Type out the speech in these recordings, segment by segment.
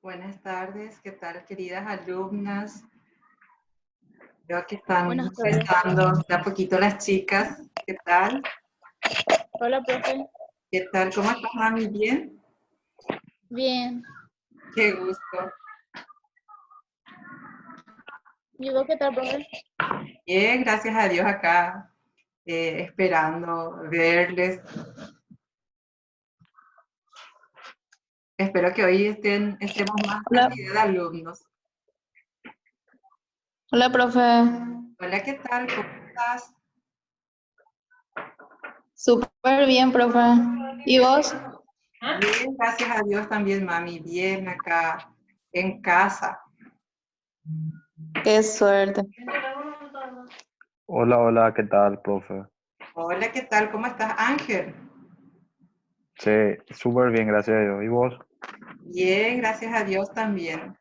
Buenas tardes, ¿qué tal, queridas alumnas? Veo que están Buenas tardes. empezando de a poquito las chicas. ¿Qué tal? Hola, profe. ¿Qué tal? ¿Cómo estás, mami? ¿Bien? Bien. Qué gusto. ¿Y vos qué tal, profe? Bien, gracias a Dios acá, esperando verles. Espero que hoy estemos más Hola, cantidad de alumnos. hola, profe. Hola, ¿qué tal? ¿Cómo estás? Súper bien, profe. ¿Y vos? Bien, gracias a Dios también, mami. Bien acá en casa. Qué suerte. Hola, hola, ¿qué tal, profe? Hola, ¿qué tal? ¿Cómo estás, Ángel? Sí, súper bien, gracias a Dios. ¿Y vos? Bien, gracias a Dios también.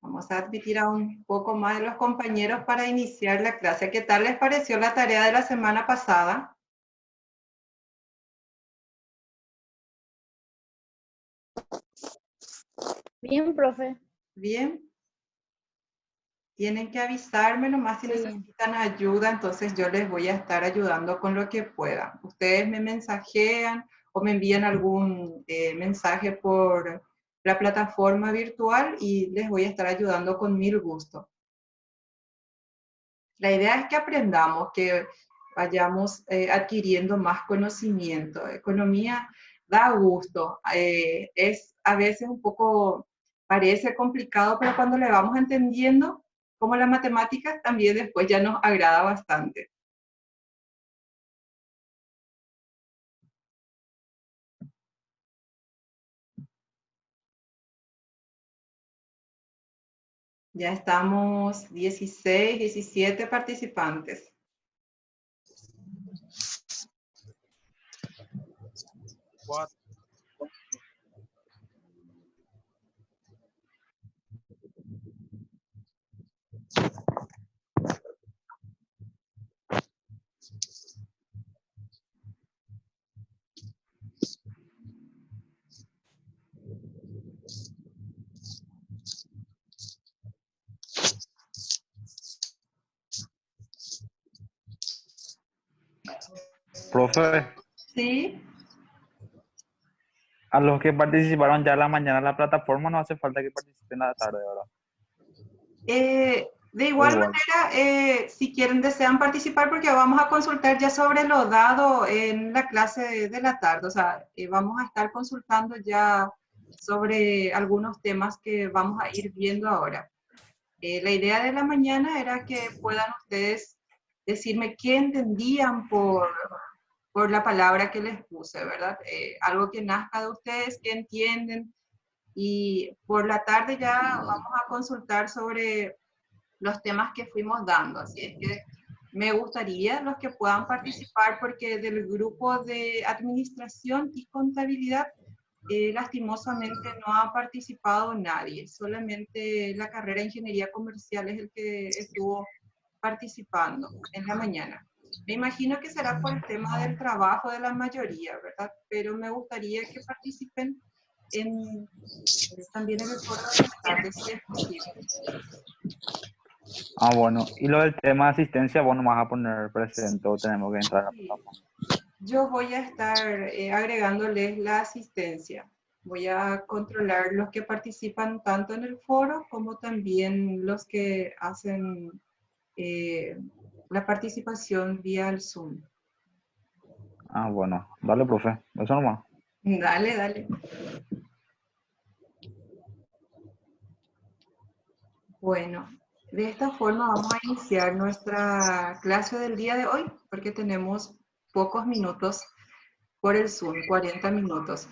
Vamos a admitir a un poco más de los compañeros para iniciar la clase. ¿Qué tal les pareció la tarea de la semana pasada? Bien, profe. Bien. Tienen que avisarme nomás si Sí. necesitan ayuda, entonces yo les voy a estar ayudando con lo que puedan. Ustedes me mensajean o me envían algún mensaje por la plataforma virtual y les voy a estar ayudando con mil gusto. La idea es que aprendamos, que vayamos adquiriendo más conocimiento. Economía da gusto. Es a veces un poco, parece complicado, pero cuando le vamos entendiendo, como las matemáticas, también después ya nos agrada bastante. Ya estamos 16, 17 participantes. Profe, ¿Sí? a los que participaron ya en la mañana en la plataforma no hace falta que participen a la tarde, ¿verdad? De O igual igual. manera, si quieren, desean participar, porque vamos a consultar ya sobre lo dado en la clase de la tarde. O sea, vamos a estar consultando ya sobre algunos temas que vamos a ir viendo ahora. La idea de la mañana era que puedan ustedes decirme qué entendían por la palabra que les puse, ¿verdad? Algo que nazca de ustedes, qué entienden. Y por la tarde ya vamos a consultar sobre los temas que fuimos dando. Así es que me gustaría los que puedan participar porque del grupo de administración y contabilidad, lastimosamente no ha participado nadie, solamente la carrera de ingeniería comercial es el que estuvo participando en la mañana. Me imagino que será por el tema del trabajo de la mayoría, ¿verdad? Pero me gustaría que participen en, también en el foro de la tarde, si es posible. Ah, bueno. Y lo del tema de asistencia, vos no vas a poner presente o tenemos que entrar a la Sí. plataforma. Yo voy a estar agregándoles la asistencia. Voy a controlar los que participan tanto en el foro como también los que hacen eh, la participación vía el Zoom. Ah, bueno. Dale, profe. Eso nomás. Dale, dale. Bueno, de esta forma vamos a iniciar nuestra clase del día de hoy porque tenemos pocos minutos por el Zoom, 40 minutos.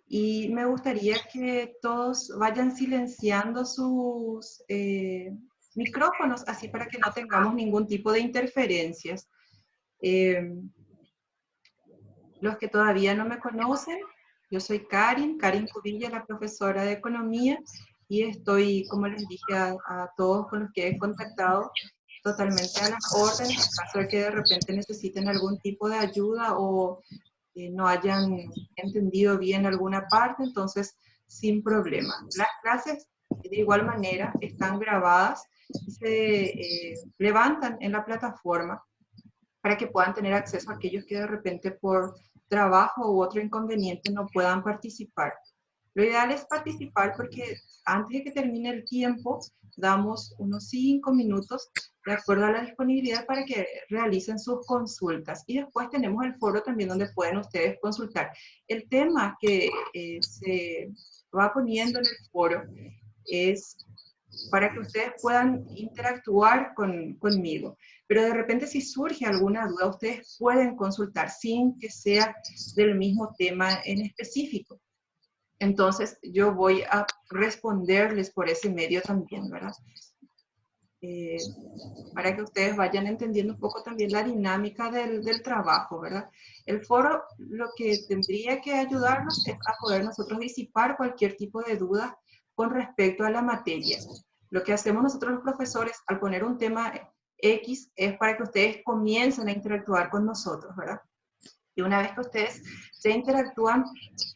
Y me gustaría que todos vayan silenciando sus micrófonos, así para que no tengamos ningún tipo de interferencias. Eh, los que todavía no me conocen, yo soy Karin Cubilla, la profesora de Economía, y estoy, como les dije a todos con los que he contactado, totalmente a las órdenes en caso de que de repente necesiten algún tipo de ayuda o no hayan entendido bien alguna parte, entonces sin problema. Las clases de igual manera están grabadas y se levantan en la plataforma para que puedan tener acceso a aquellos que de repente por trabajo u otro inconveniente no puedan participar. Lo ideal es participar porque antes de que termine el tiempo, damos unos 5 minutos de acuerdo a la disponibilidad para que realicen sus consultas. Y después tenemos el foro también donde pueden ustedes consultar. El tema que se va poniendo en el foro es para que ustedes puedan interactuar conmigo. Pero de repente si surge alguna duda, ustedes pueden consultar sin que sea del mismo tema en específico. Entonces yo voy a responderles por ese medio también, ¿verdad? Para que ustedes vayan entendiendo un poco también la dinámica del trabajo, ¿verdad? El foro lo que tendría que ayudarnos es a poder nosotros disipar cualquier tipo de duda con respecto a la materia. Lo que hacemos nosotros los profesores al poner un tema X es para que ustedes comiencen a interactuar con nosotros, ¿verdad? Y una vez que ustedes se interactúan,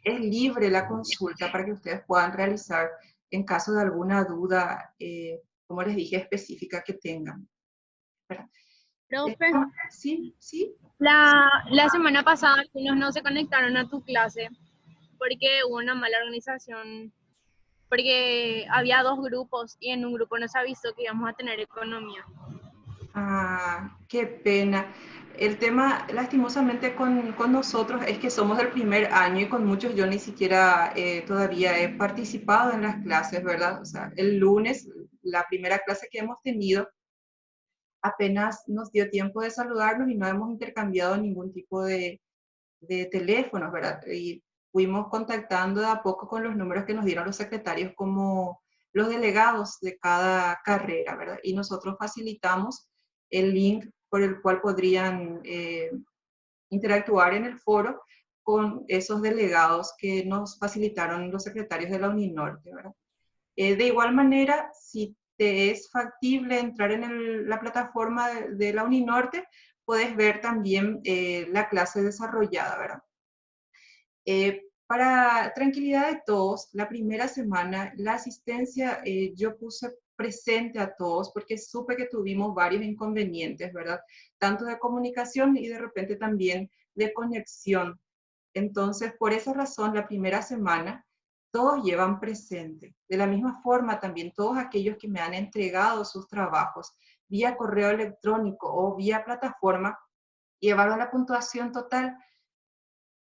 es libre la consulta para que ustedes puedan realizar en caso de alguna duda, como les dije, específica que tengan. ¿Verdad? Profe, Sí, sí. la semana pasada algunos no se conectaron a tu clase porque hubo una mala organización, porque había 2 grupos y en un grupo nos avisó que íbamos a tener economía. Ah, qué pena. El tema, lastimosamente, con nosotros es que somos del primer año y con muchos yo ni siquiera todavía he participado en las clases, ¿verdad? O sea, el lunes, la primera clase que hemos tenido, apenas nos dio tiempo de saludarnos y no hemos intercambiado ningún tipo de teléfonos, ¿verdad? Y fuimos contactando de a poco con los números que nos dieron los secretarios como los delegados de cada carrera, ¿verdad? Y nosotros facilitamos el link por el cual podrían interactuar en el foro con esos delegados que nos facilitaron los secretarios de la Uninorte, ¿verdad? De igual manera, si te es factible entrar en la plataforma de la Uninorte, puedes ver también la clase desarrollada, ¿verdad? Para tranquilidad de todos, la primera semana la asistencia yo puse presente a todos porque supe que tuvimos varios inconvenientes, ¿verdad? Tanto de comunicación y de repente también de conexión. Entonces, por esa razón, la primera semana todos llevan presente. De la misma forma, también todos aquellos que me han entregado sus trabajos vía correo electrónico o vía plataforma llevaron la puntuación total.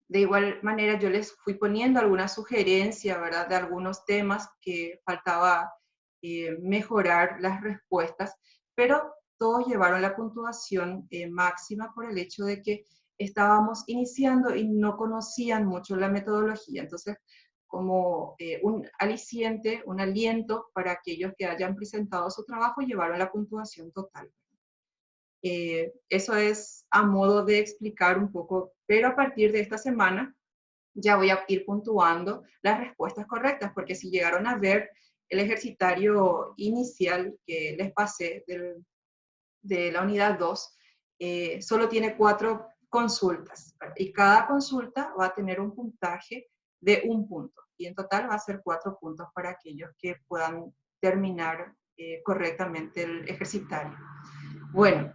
De igual manera, yo les fui poniendo alguna sugerencia, ¿verdad? De algunos temas que faltaba mejorar las respuestas, pero todos llevaron la puntuación máxima por el hecho de que estábamos iniciando y no conocían mucho la metodología. Entonces, como un aliciente, un aliento para aquellos que hayan presentado su trabajo, llevaron la puntuación total. Eso es a modo de explicar un poco, pero a partir de esta semana ya voy a ir puntuando las respuestas correctas, porque si llegaron a ver el ejercitario inicial que les pasé de la unidad 2, solo tiene 4 consultas, y cada consulta va a tener un puntaje de 1 punto, y en total va a ser 4 puntos para aquellos que puedan terminar correctamente el ejercitario. Bueno,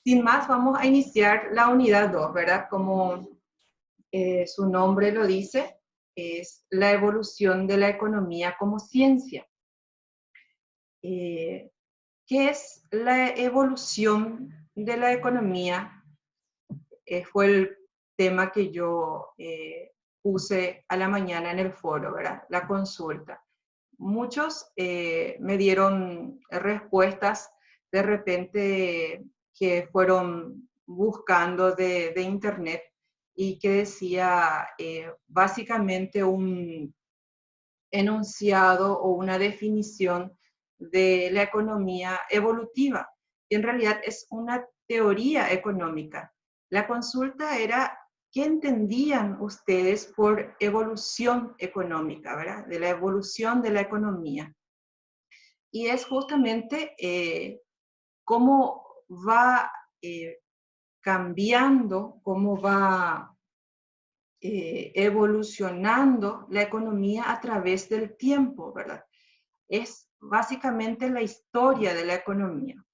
sin más, vamos a iniciar la unidad 2, ¿verdad? Como su nombre lo dice, es la evolución de la economía como ciencia. ¿Qué es la evolución de la economía? Fue el tema que yo puse a la mañana en el foro, ¿verdad? La consulta. Muchos me dieron respuestas de repente que fueron buscando de internet y que decía básicamente un enunciado o una definición de la economía evolutiva, y en realidad es una teoría económica. La consulta era, ¿qué entendían ustedes por evolución económica, ¿verdad? De la evolución de la economía. Y es justamente cómo va cambiando, cómo va evolucionando la economía a través del tiempo, ¿verdad? Es básicamente la historia de la economía.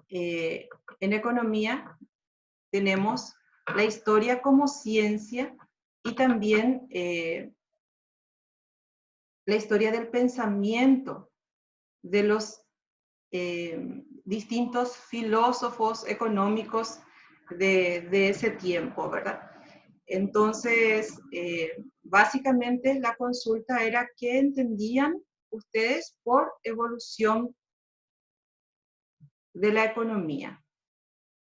En economía tenemos la historia como ciencia y también la historia del pensamiento de los distintos filósofos económicos de ese tiempo, ¿verdad? Entonces, básicamente la consulta era qué entendían ustedes por evolución de la economía.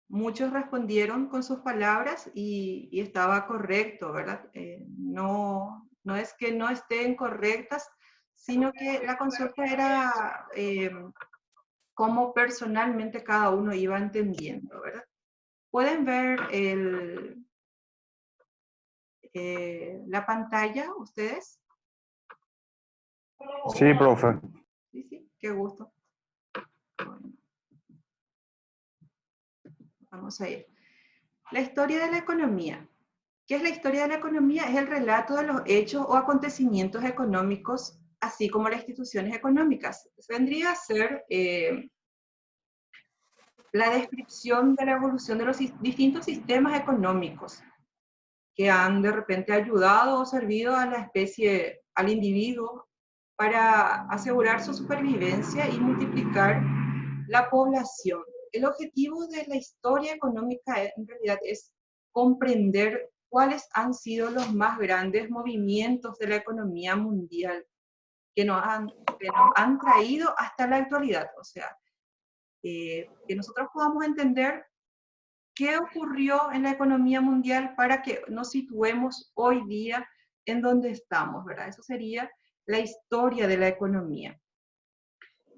Muchos respondieron con sus palabras y estaba correcto, ¿verdad? No es que no estén correctas, sino que la consulta era cómo personalmente cada uno iba entendiendo, ¿verdad? ¿Pueden ver la pantalla ustedes? Sí, profe. Sí, sí, qué gusto. Bueno, vamos a ir. La historia de la economía. ¿Qué es la historia de la economía? Es el relato de los hechos o acontecimientos económicos, así como las instituciones económicas. Vendría a ser la descripción de la evolución de los distintos sistemas económicos que han de repente ayudado o servido a la especie, al individuo, para asegurar su supervivencia y multiplicar la población. El objetivo de la historia económica en realidad es comprender cuáles han sido los más grandes movimientos de la economía mundial que nos han traído hasta la actualidad. O sea, que nosotros podamos entender qué ocurrió en la economía mundial para que nos situemos hoy día en donde estamos, ¿verdad? Eso sería la historia de la economía.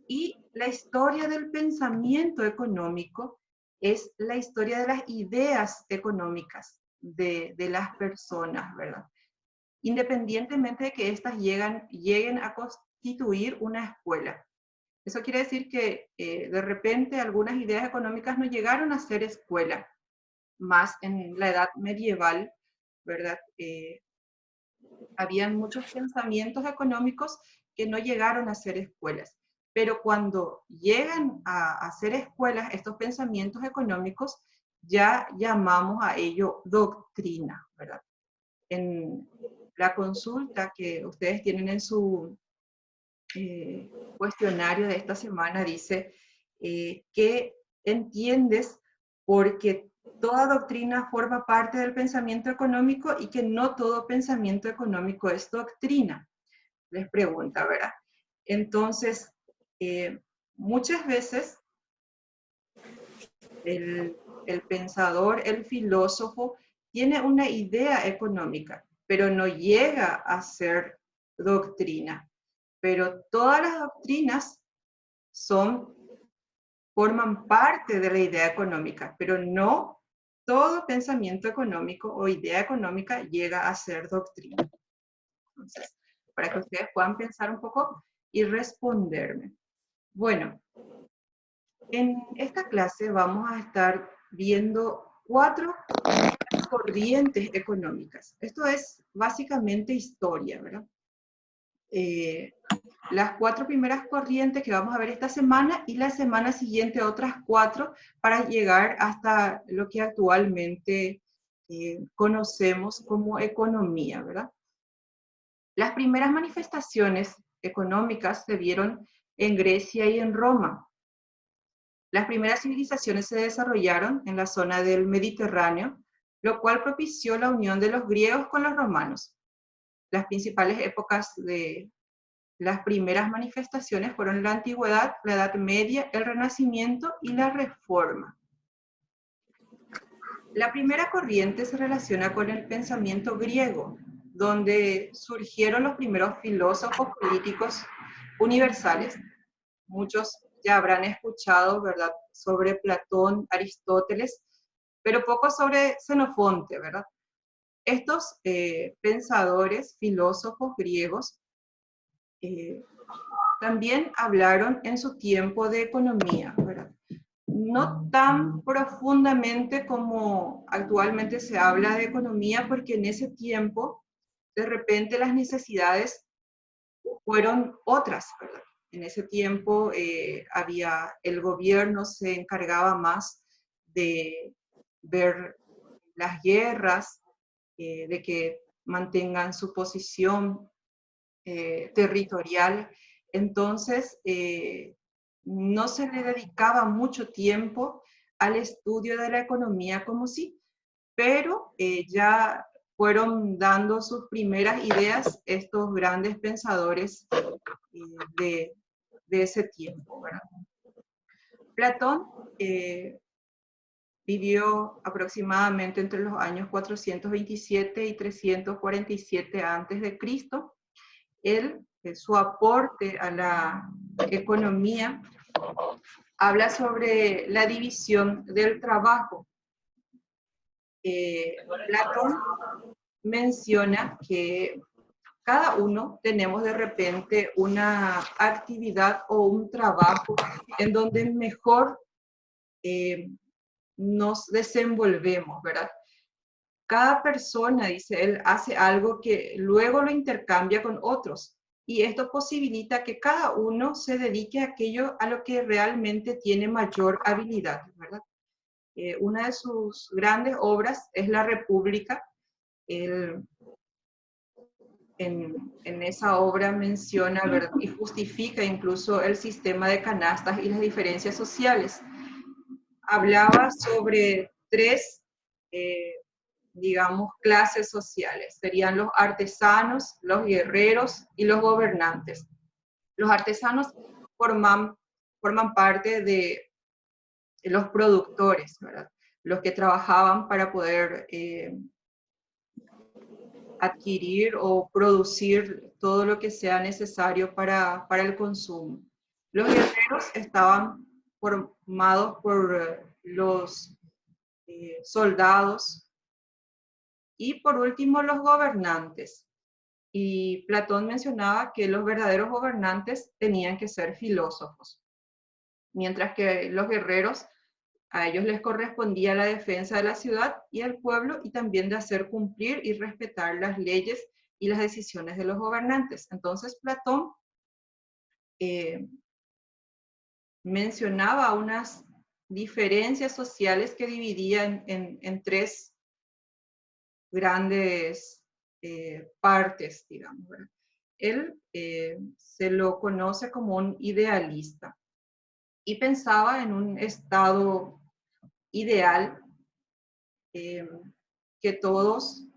Y la historia del pensamiento económico es la historia de las ideas económicas de las personas, ¿verdad? Independientemente de que éstas lleguen a constituir una escuela. Eso quiere decir que de repente algunas ideas económicas no llegaron a ser escuela, más en la edad medieval, ¿verdad? Habían muchos pensamientos económicos que no llegaron a ser escuelas. Pero cuando llegan a ser escuelas, estos pensamientos económicos, ya llamamos a ello doctrina, ¿verdad? En la consulta que ustedes tienen en su cuestionario de esta semana dice ¿qué entiendes porque toda doctrina forma parte del pensamiento económico y que no todo pensamiento económico es doctrina? Les pregunta, ¿verdad? Entonces, muchas veces el pensador, el filósofo, tiene una idea económica, pero no llega a ser doctrina. Pero todas las doctrinas forman parte de la idea económica, pero no todo pensamiento económico o idea económica llega a ser doctrina. Entonces, para que ustedes puedan pensar un poco y responderme. Bueno, en esta clase vamos a estar viendo 4 corrientes económicas. Esto es básicamente historia, ¿verdad? Las 4 primeras corrientes que vamos a ver esta semana y la semana siguiente otras 4 para llegar hasta lo que actualmente conocemos como economía, ¿verdad? Las primeras manifestaciones económicas se vieron en Grecia y en Roma. Las primeras civilizaciones se desarrollaron en la zona del Mediterráneo, lo cual propició la unión de los griegos con los romanos. Las principales épocas de las primeras manifestaciones fueron la Antigüedad, la Edad Media, el Renacimiento y la Reforma. La primera corriente se relaciona con el pensamiento griego, donde surgieron los primeros filósofos políticos universales. Muchos ya habrán escuchado, ¿verdad?, sobre Platón, Aristóteles, pero poco sobre Xenofonte, ¿verdad? Estos pensadores, filósofos griegos, también hablaron en su tiempo de economía, ¿verdad? no tan profundamente como actualmente se habla de economía, porque en ese tiempo, de repente las necesidades fueron otras, ¿verdad? En ese tiempo el gobierno se encargaba más de ver las guerras, de que mantengan su posición territorial. Entonces, no se le dedicaba mucho tiempo al estudio de la economía como sí, pero ya fueron dando sus primeras ideas estos grandes pensadores de, de ese tiempo, ¿verdad? Platón vivió aproximadamente entre los años 427 y 347 antes de Cristo. Él, su aporte a la economía, habla sobre la división del trabajo. Platón menciona que cada uno tenemos de repente una actividad o un trabajo en donde mejor nos desenvolvemos, ¿verdad? Cada persona, dice él, hace algo que luego lo intercambia con otros. Y esto posibilita que cada uno se dedique a aquello a lo que realmente tiene mayor habilidad, ¿verdad? Una de sus grandes obras es La República. Él, en esa obra menciona, ¿verdad?, y justifica incluso el sistema de canastas y las diferencias sociales. Hablaba sobre tres digamos, clases sociales. Serían los artesanos, los guerreros y los gobernantes. Los artesanos forman parte de los productores, ¿verdad? Los que trabajaban para poder adquirir o producir todo lo que sea necesario para el consumo. Los guerreros estaban formados por los soldados, y por último, los gobernantes. Y Platón mencionaba que los verdaderos gobernantes tenían que ser filósofos, mientras que los guerreros, a ellos les correspondía la defensa de la ciudad y el pueblo, y también de hacer cumplir y respetar las leyes y las decisiones de los gobernantes. Entonces Platón mencionaba unas diferencias sociales que dividían en tres grandes partes, digamos, ¿verdad? Él se lo conoce como un idealista y pensaba en un estado ideal, que todos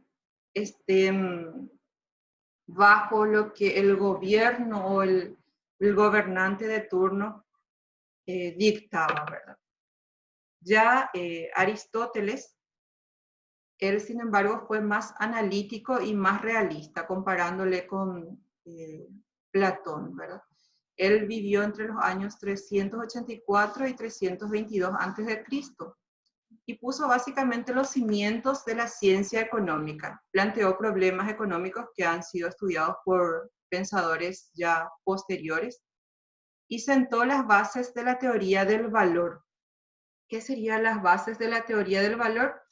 estén bajo lo que el gobierno o el gobernante de turno dictaba, ¿verdad? Ya Aristóteles, él, sin embargo, fue más analítico y más realista, comparándole con Platón, ¿verdad? Él vivió entre los años 384 y 322 a.C. y puso básicamente los cimientos de la ciencia económica. Planteó problemas económicos que han sido estudiados por pensadores ya posteriores y sentó las bases de la teoría del valor. ¿Qué serían las bases de la teoría del valor?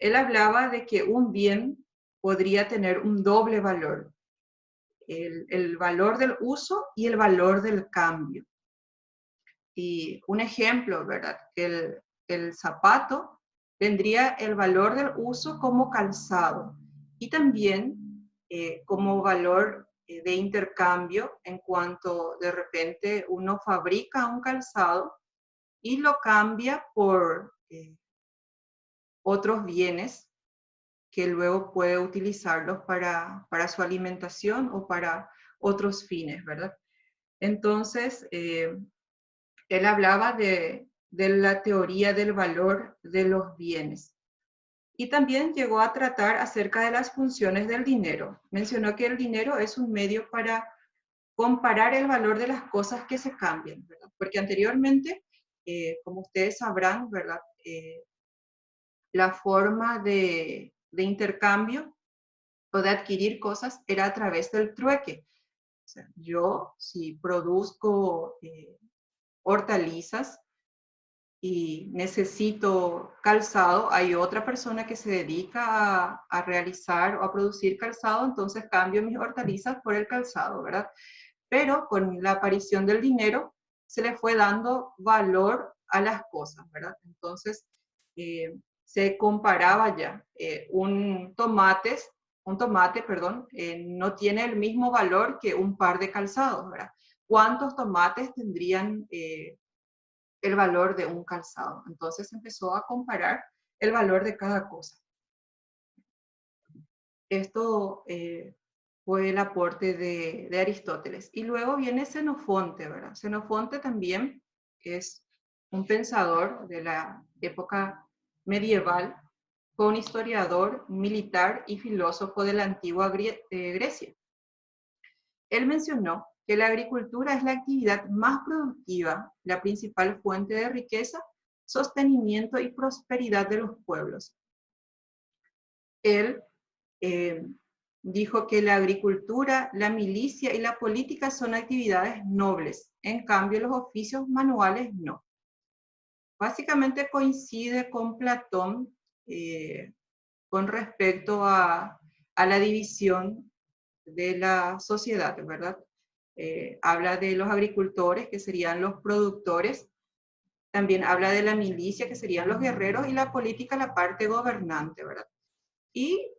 Él hablaba de que un bien podría tener un doble valor, el valor del uso y el valor del cambio. Y un ejemplo, ¿verdad? El zapato tendría el valor del uso como calzado y también como valor de intercambio, en cuanto de repente uno fabrica un calzado y lo cambia por otros bienes que luego puede utilizarlos para su alimentación o para otros fines, ¿verdad? Entonces, él hablaba de la teoría del valor de los bienes. Y también llegó a tratar acerca de las funciones del dinero. Mencionó que el dinero es un medio para comparar el valor de las cosas que se cambian, ¿verdad? Porque anteriormente, como ustedes sabrán, ¿verdad? La forma de intercambio o de adquirir cosas era a través del trueque. O sea, yo, si produzco hortalizas, y necesito calzado, hay otra persona que se dedica a realizar o a producir calzado, entonces cambio mis hortalizas por el calzado, ¿verdad? Pero con la aparición del dinero se le fue dando valor a las cosas, ¿verdad? Entonces se comparaba ya un tomate, perdón, no tiene el mismo valor que un par de calzados, ¿verdad? ¿Cuántos tomates tendrían el valor de un calzado? Entonces empezó a comparar el valor de cada cosa. Esto fue el aporte de Aristóteles. Y luego viene Xenofonte, ¿verdad? Xenofonte también es un pensador de la época medieval, fue un historiador, militar y filósofo de la antigua Grecia. Él mencionó que la agricultura es la actividad más productiva, la principal fuente de riqueza, sostenimiento y prosperidad de los pueblos. Él dijo que la agricultura, la milicia y la política son actividades nobles, en cambio los oficios manuales no. Básicamente coincide con Platón con respecto a la división de la sociedad, ¿verdad? Habla de los agricultores, que serían los productores, también habla de la milicia, que serían los guerreros, y la política, la parte gobernante, ¿verdad? Y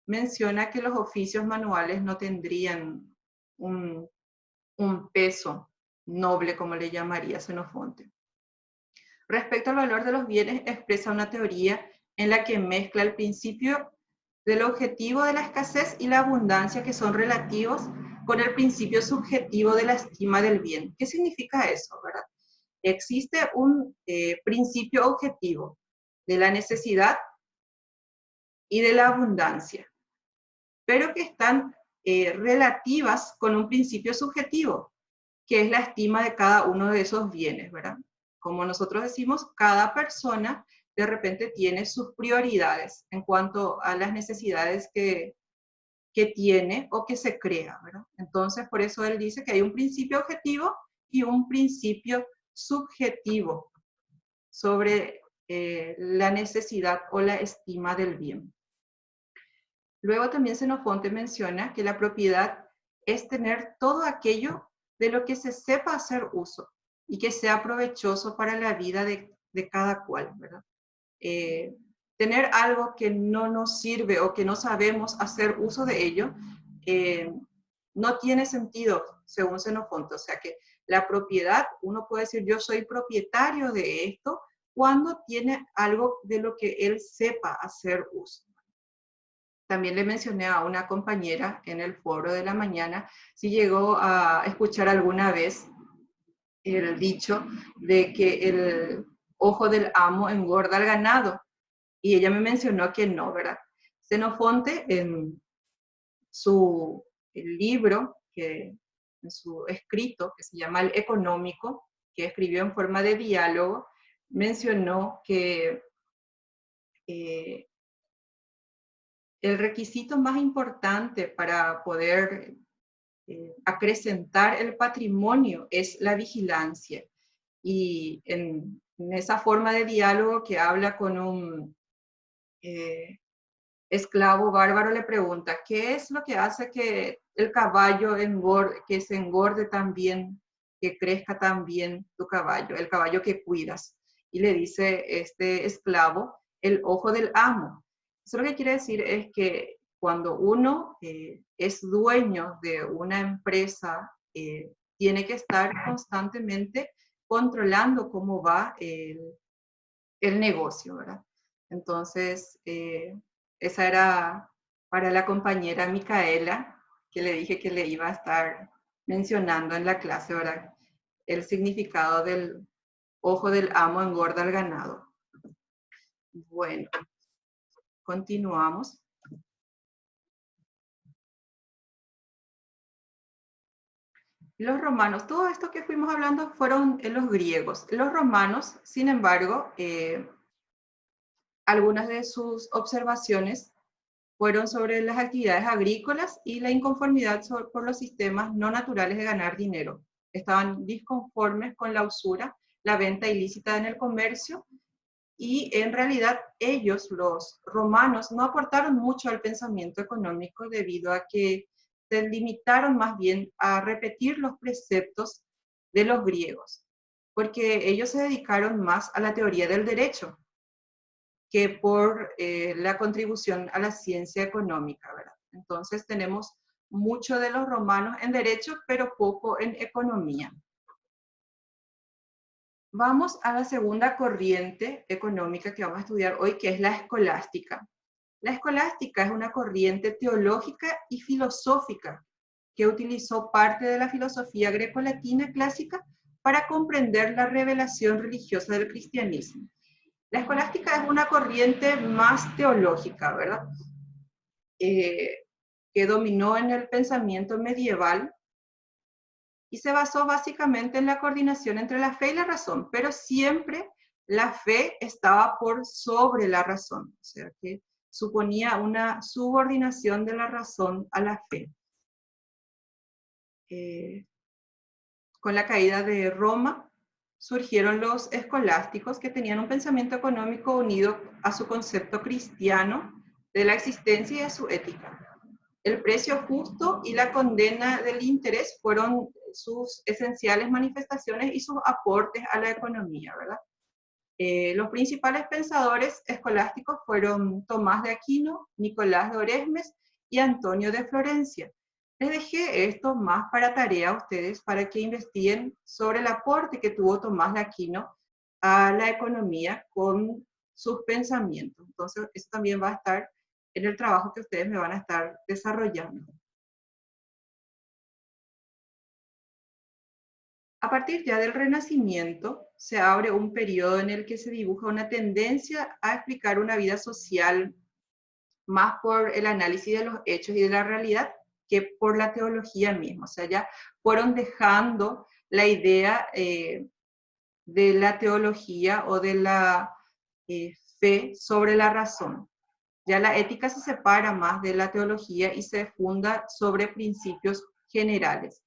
menciona que los oficios manuales no tendrían un peso noble, como le llamaría Xenofonte. Respecto al valor de los bienes, expresa una teoría en la que mezcla el principio del objetivo de la escasez y la abundancia, que son relativos, con el principio subjetivo de la estima del bien. ¿Qué significa eso, verdad? Existe un principio objetivo de la necesidad y de la abundancia, pero que están relativas con un principio subjetivo, que es la estima de cada uno de esos bienes, ¿verdad? Como nosotros decimos, cada persona de repente tiene sus prioridades en cuanto a las necesidades que tiene o que se crea, ¿verdad? Entonces, por eso él dice que hay un principio objetivo y un principio subjetivo sobre la necesidad o la estima del bien. Luego también Xenofonte menciona que la propiedad es tener todo aquello de lo que se sepa hacer uso y que sea provechoso para la vida de cada cual, ¿verdad? Tener algo que no nos sirve o que no sabemos hacer uso de ello, no tiene sentido, según Xenofonte. O sea que la propiedad, uno puede decir, yo soy propietario de esto, cuando tiene algo de lo que él sepa hacer uso. También le mencioné a una compañera en el foro de la mañana si llegó a escuchar alguna vez el dicho de que el ojo del amo engorda al ganado. Y ella me mencionó que no, ¿verdad? Xenofonte, en su libro, en su escrito, que se llama El Económico, que escribió en forma de diálogo, mencionó que el requisito más importante para poder acrecentar el patrimonio es la vigilancia. Y en esa forma de diálogo que habla con un esclavo bárbaro, le pregunta, ¿qué es lo que hace que el caballo que se engorde tan bien, que crezca tan bien tu caballo, el caballo que cuidas? Y le dice este esclavo, el ojo del amo. Eso lo que quiere decir es que cuando uno es dueño de una empresa, tiene que estar constantemente controlando cómo va el negocio, ¿verdad? Entonces, esa era para la compañera Micaela, que le dije que le iba a estar mencionando en la clase, ¿verdad? El significado del ojo del amo engorda al ganado. Bueno, continuamos. Los romanos, todo esto que fuimos hablando fueron los griegos. Los romanos, sin embargo, algunas de sus observaciones fueron sobre las actividades agrícolas y la inconformidad por los sistemas no naturales de ganar dinero. Estaban disconformes con la usura, la venta ilícita en el comercio, y en realidad ellos, los romanos, no aportaron mucho al pensamiento económico debido a que se limitaron más bien a repetir los preceptos de los griegos, porque ellos se dedicaron más a la teoría del derecho que por la contribución a la ciencia económica, ¿verdad? Entonces tenemos mucho de los romanos en derecho, pero poco en economía. Vamos a la segunda corriente económica que vamos a estudiar hoy, que es la escolástica. La escolástica es una corriente teológica y filosófica que utilizó parte de la filosofía grecolatina clásica para comprender la revelación religiosa del cristianismo. La escolástica es una corriente más teológica, ¿verdad? Que dominó en el pensamiento medieval y se basó básicamente en la coordinación entre la fe y la razón, pero siempre la fe estaba por sobre la razón, o sea que suponía una subordinación de la razón a la fe. Con la caída de Roma surgieron los escolásticos que tenían un pensamiento económico unido a su concepto cristiano de la existencia y a su ética. El precio justo y la condena del interés fueron sus esenciales manifestaciones y sus aportes a la economía, ¿verdad? Los principales pensadores escolásticos fueron Tomás de Aquino, Nicolás de Oresmes y Antonio de Florencia. Les dejé esto más para tarea a ustedes para que investiguen sobre el aporte que tuvo Tomás de Aquino a la economía con sus pensamientos. Entonces, eso también va a estar en el trabajo que ustedes me van a estar desarrollando. A partir ya del Renacimiento, se abre un periodo en el que se dibuja una tendencia a explicar una vida social más por el análisis de los hechos y de la realidad que por la teología misma. O sea, ya fueron dejando la idea de la teología o de la fe sobre la razón. Ya la ética se separa más de la teología y se funda sobre principios generales.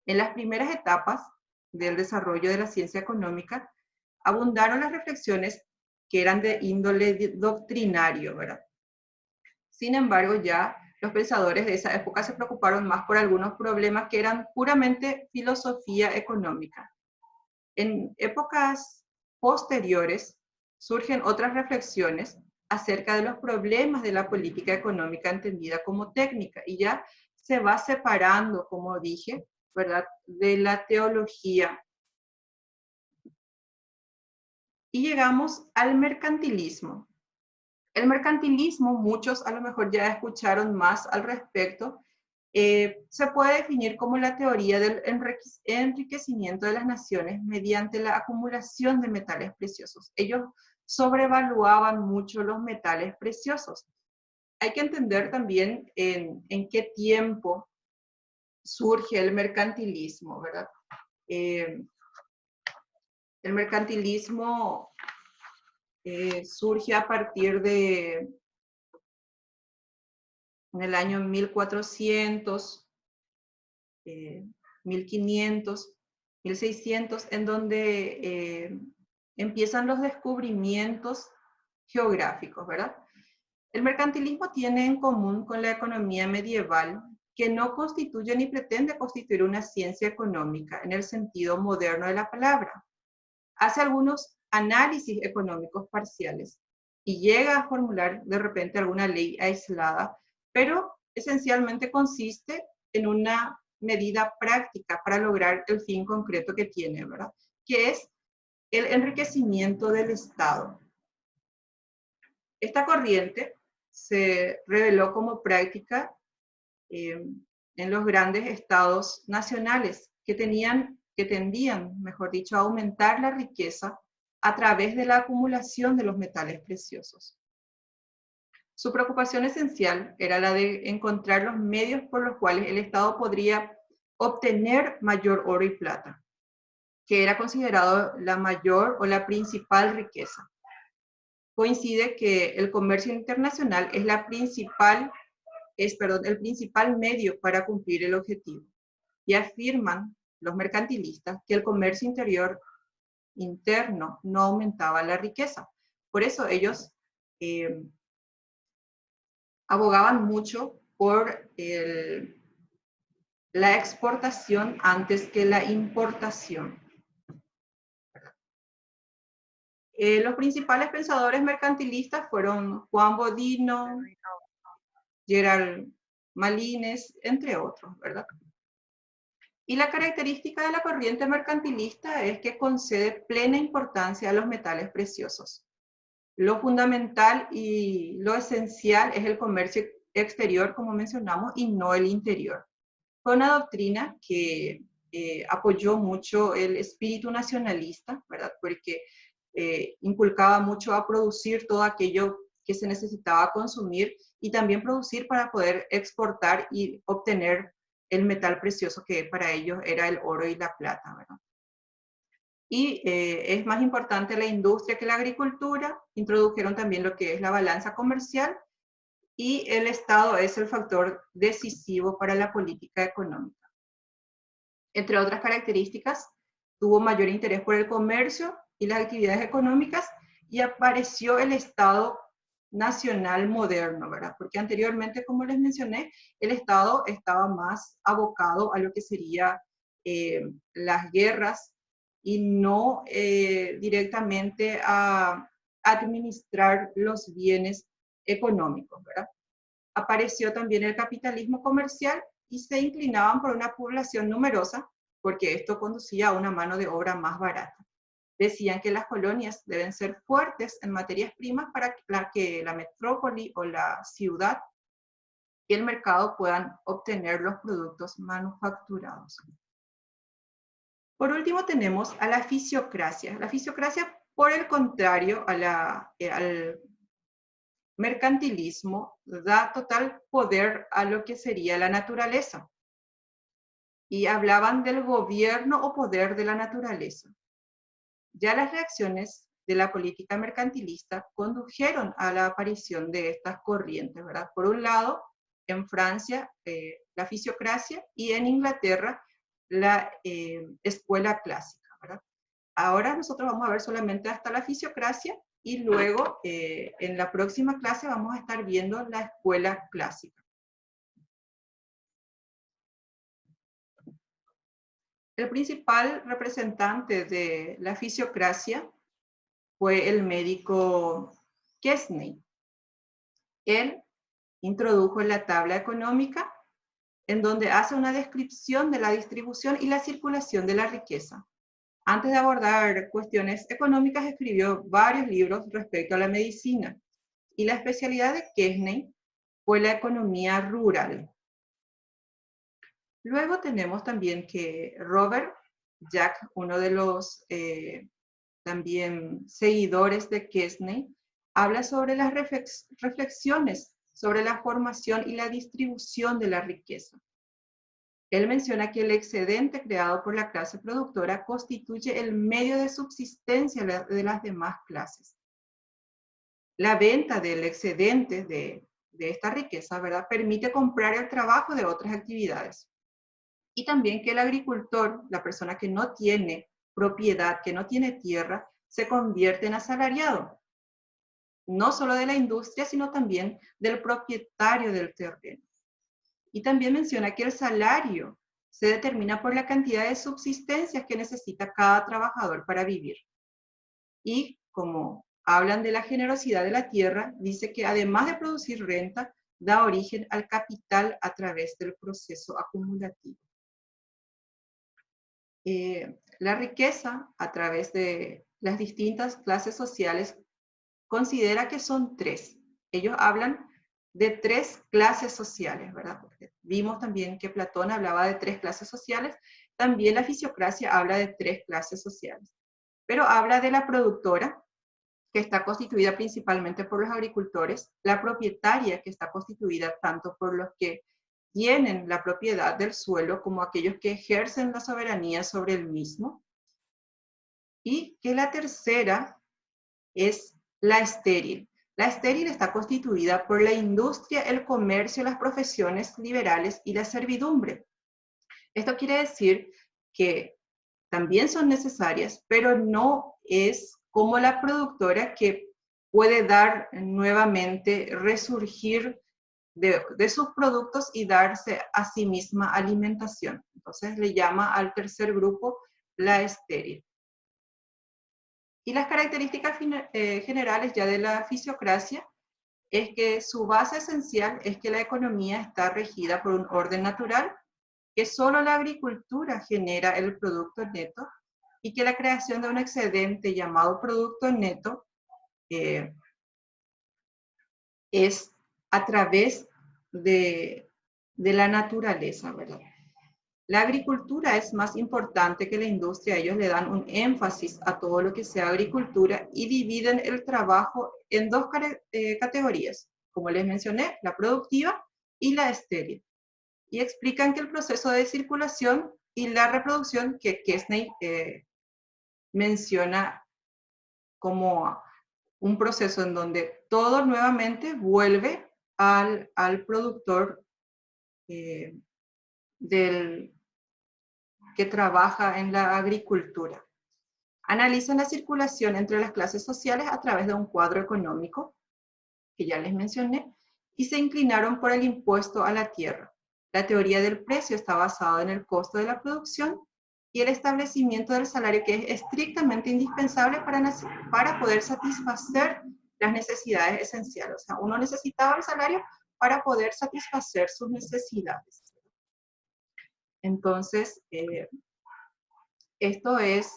En las primeras etapas del desarrollo de la ciencia económica, abundaron las reflexiones que eran de índole doctrinario, ¿verdad? Sin embargo, ya los pensadores de esa época se preocuparon más por algunos problemas que eran puramente filosofía económica. En épocas posteriores surgen otras reflexiones acerca de los problemas de la política económica entendida como técnica, y ya se va separando, como dije, ¿verdad?, de la teología. Y llegamos al mercantilismo. El mercantilismo, muchos a lo mejor ya escucharon más al respecto, se puede definir como la teoría del enriquecimiento de las naciones mediante la acumulación de metales preciosos. Ellos sobrevaluaban mucho los metales preciosos. Hay que entender también en qué tiempo surge el mercantilismo, ¿verdad? El mercantilismo surge a partir de en el año 1400, 1500, 1600, en donde empiezan los descubrimientos geográficos, ¿verdad? El mercantilismo tiene en común con la economía medieval que no constituye ni pretende constituir una ciencia económica en el sentido moderno de la palabra. Hace algunos análisis económicos parciales y llega a formular de repente alguna ley aislada, pero esencialmente consiste en una medida práctica para lograr el fin concreto que tiene, ¿verdad? Que es el enriquecimiento del Estado. Esta corriente se reveló como práctica en los grandes estados nacionales que tendían, mejor dicho, a aumentar la riqueza a través de la acumulación de los metales preciosos. Su preocupación esencial era la de encontrar los medios por los cuales el Estado podría obtener mayor oro y plata, que era considerado la mayor o la principal riqueza. Coincide que el comercio internacional es el principal medio para cumplir el objetivo. Y afirman los mercantilistas que el comercio interior interno no aumentaba la riqueza. Por eso ellos abogaban mucho por la exportación antes que la importación. Los principales pensadores mercantilistas fueron Juan Bodino, Gerald Malines, entre otros, ¿verdad? Y la característica de la corriente mercantilista es que concede plena importancia a los metales preciosos. Lo fundamental y lo esencial es el comercio exterior, como mencionamos, y no el interior. Fue una doctrina que apoyó mucho el espíritu nacionalista, ¿verdad? Porque inculcaba mucho a producir todo aquello que se necesitaba consumir y también producir para poder exportar y obtener el metal precioso que para ellos era el oro y la plata, ¿verdad? Y es más importante la industria que la agricultura. Introdujeron también lo que es la balanza comercial y el Estado es el factor decisivo para la política económica. Entre otras características, tuvo mayor interés por el comercio y las actividades económicas y apareció el Estado nacional moderno, ¿verdad? Porque anteriormente, como les mencioné, el Estado estaba más abocado a lo que sería las guerras y no directamente a administrar los bienes económicos, ¿verdad? Apareció también el capitalismo comercial y se inclinaban por una población numerosa porque esto conducía a una mano de obra más barata. Decían que las colonias deben ser fuertes en materias primas para que la metrópoli o la ciudad y el mercado puedan obtener los productos manufacturados. Por último tenemos a la fisiocracia. La fisiocracia, por el contrario al mercantilismo, da total poder a lo que sería la naturaleza. Y hablaban del gobierno o poder de la naturaleza. Ya las reacciones de la política mercantilista condujeron a la aparición de estas corrientes, ¿verdad? Por un lado, en Francia, la fisiocracia y en Inglaterra, la escuela clásica, ¿verdad? Ahora nosotros vamos a ver solamente hasta la fisiocracia y luego en la próxima clase vamos a estar viendo la escuela clásica. El principal representante de la fisiocracia fue el médico Quesnay. Él introdujo la tabla económica en donde hace una descripción de la distribución y la circulación de la riqueza. Antes de abordar cuestiones económicas, escribió varios libros respecto a la medicina. Y la especialidad de Quesnay fue la economía rural. Luego tenemos también que Robert Jack, uno de los también seguidores de Quesnay, habla sobre las reflexiones sobre la formación y la distribución de la riqueza. Él menciona que el excedente creado por la clase productora constituye el medio de subsistencia de las demás clases. La venta del excedente de esta riqueza, ¿verdad?, permite comprar el trabajo de otras actividades. Y también que el agricultor, la persona que no tiene propiedad, que no tiene tierra, se convierte en asalariado. No solo de la industria, sino también del propietario del terreno. Y también menciona que el salario se determina por la cantidad de subsistencias que necesita cada trabajador para vivir. Y como hablan de la generosidad de la tierra, dice que además de producir renta, da origen al capital a través del proceso acumulativo. La riqueza a través de las distintas clases sociales considera que son tres. Ellos hablan de tres clases sociales, ¿verdad? Porque vimos también que Platón hablaba de tres clases sociales, también la fisiocracia habla de tres clases sociales, pero habla de la productora, que está constituida principalmente por los agricultores, la propietaria, que está constituida tanto por los que tienen la propiedad del suelo como aquellos que ejercen la soberanía sobre el mismo, y que la tercera es la estéril. La estéril está constituida por la industria, el comercio, las profesiones liberales y la servidumbre. Esto quiere decir que también son necesarias, pero no es como la productora que puede dar nuevamente, resurgir de sus productos y darse a sí misma alimentación. Entonces le llama al tercer grupo la estéril. Y las características generales ya de la fisiocracia es que su base esencial es que la economía está regida por un orden natural, que solo la agricultura genera el producto neto y que la creación de un excedente llamado producto neto es a través de la naturaleza, ¿verdad? La agricultura es más importante que la industria. Ellos le dan un énfasis a todo lo que sea agricultura y dividen el trabajo en dos categorías, como les mencioné, la productiva y la estéril. Y explican que el proceso de circulación y la reproducción que Quesney menciona como un proceso en donde todo nuevamente vuelve al productor que trabaja en la agricultura. Analizan la circulación entre las clases sociales a través de un cuadro económico, que ya les mencioné, y se inclinaron por el impuesto a la tierra. La teoría del precio está basada en el costo de la producción y el establecimiento del salario, que es estrictamente indispensable para poder satisfacer las necesidades esenciales. O sea, uno necesitaba el salario para poder satisfacer sus necesidades. Entonces, esto es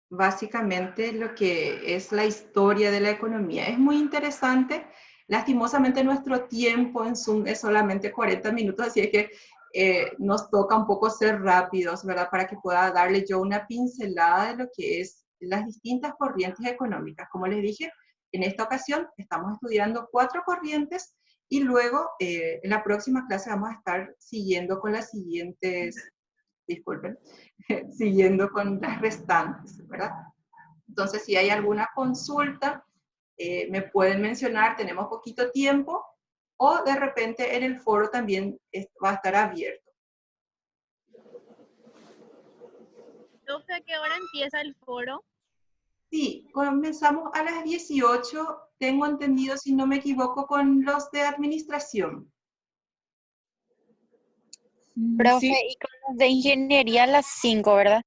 básicamente lo que es la historia de la economía. Es muy interesante. Lastimosamente nuestro tiempo en Zoom es solamente 40 minutos, así es que nos toca un poco ser rápidos, ¿verdad? Para que pueda darle yo una pincelada de lo que es las distintas corrientes económicas. Como les dije, en esta ocasión estamos estudiando 4 corrientes y luego en la próxima clase vamos a estar siguiendo con las siguientes, disculpen, siguiendo con las restantes, ¿verdad? Entonces, si hay alguna consulta, me pueden mencionar, tenemos poquito tiempo, o de repente en el foro también va a estar abierto. Profe, ¿a qué hora empieza el foro? Sí, comenzamos a las 18, tengo entendido, si no me equivoco, con los de administración. Profe, Sí. y con los de ingeniería a las 5, ¿verdad?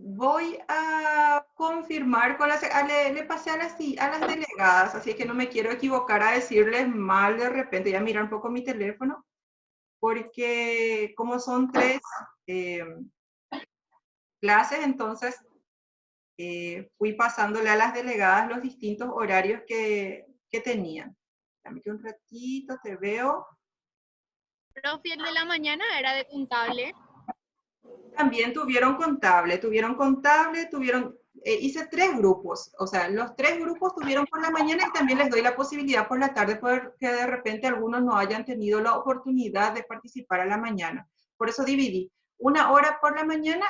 Voy a confirmar con le pasé a las delegadas, así que no me quiero equivocar a decirles mal de repente. Ya mirar un poco mi teléfono, porque como son 3 clases, entonces fui pasándole a las delegadas los distintos horarios que tenían. Dame que un ratito, te veo. Profe, el de la mañana era de contable. También tuvieron contable, hice 3 grupos, o sea, los 3 grupos tuvieron por la mañana y también les doy la posibilidad por la tarde porque de repente algunos no hayan tenido la oportunidad de participar a la mañana. Por eso dividí 1 hora por la mañana